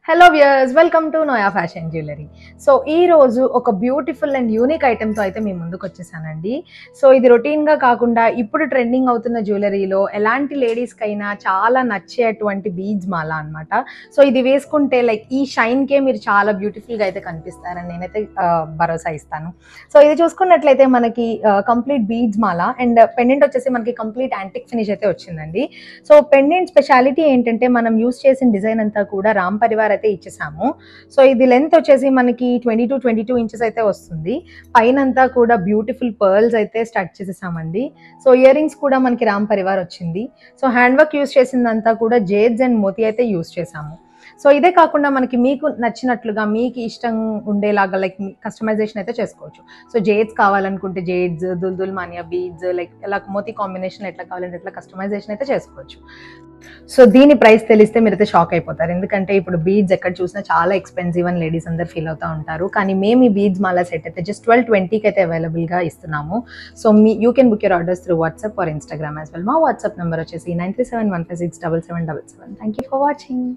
Hello viewers, welcome to Noah fashion jewellery. So ఈ రోజు ఒక బ్యూటిఫుల్ అండ్ యూనిక్ ఐటెంతో అయితే మీ ముందుకు వచ్చేసానండి. సో ఇది రొటీన్గా కాకుండా ఇప్పుడు ట్రెండింగ్ అవుతున్న జ్యువెలరీలో ఎలాంటి లేడీస్కైనా చాలా నచ్చేటువంటి బీడ్స్ మాల అనమాట. సో ఇది వేసుకుంటే లైక్ ఈ షైన్కే మీరు చాలా బ్యూటిఫుల్గా అయితే కనిపిస్తారని నేనైతే భరోసా ఇస్తాను. సో ఇది చూసుకున్నట్లయితే మనకి complete beads Mala and pendant వచ్చేసి మనకి కంప్లీట్ యాంటిక్ ఫినిష్ అయితే వచ్చిందండి. సో పెండెంట్ స్పెషాలిటీ ఏంటంటే మనం యూస్ చేసిన డిజైన్ అంతా కూడా రామ్ పరివార్ అయితే ఇచ్చేసాము. సో ఇది లెంత్ వచ్చేసి మనకి 22 ఇంచెస్ అయితే వస్తుంది. పైనంతా కూడా బ్యూటిఫుల్ పర్ల్స్ అయితే స్టార్ట్ చేసేసామండి. సో ఇయర్ రింగ్స్ కూడా మనకి రామ్ పరివార్ వచ్చింది. సో హ్యాండ్ వర్క్ యూస్ చేసిందంతా కూడా జేడ్స్ అండ్ మోతీ అయితే యూస్ చేసాము. సో ఇదే కాకుండా మనకి మీకు నచ్చినట్లుగా మీకు ఇష్టం ఉండేలాగా లైక్ కస్టమైజేషన్ అయితే చేసుకోవచ్చు. సో జేడ్స్ కావాలనుకుంటే జేడ్స్, దుల్దుల్ మానియా బీడ్స్, లైక్ ఎలా మోతీ కాంబినేషన్ ఎట్లా కావాలంటే ఎట్లా కస్టమైజేషన్ అయితే చేసుకోవచ్చు. సో దీని ప్రైస్ తెలిస్తే మీరైతే షాక్ అయిపోతారు. ఎందుకంటే ఇప్పుడు బీడ్స్ ఎక్కడ చూసినా చాలా ఎక్స్పెన్సివ్ అని లేడీస్ అందరు ఫీల్ అవుతూ ఉంటారు. కానీ మేము ఈ బీడ్స్ మాలా సెట్ అయితే జస్ట్ 1220కి అయితే అవైలబుల్గా ఇస్తున్నాము. So you can book your orders through WhatsApp or Instagram as well. మా వాట్సాప్ నెంబర్ వచ్చేసి 9371567777. Thank you for watching.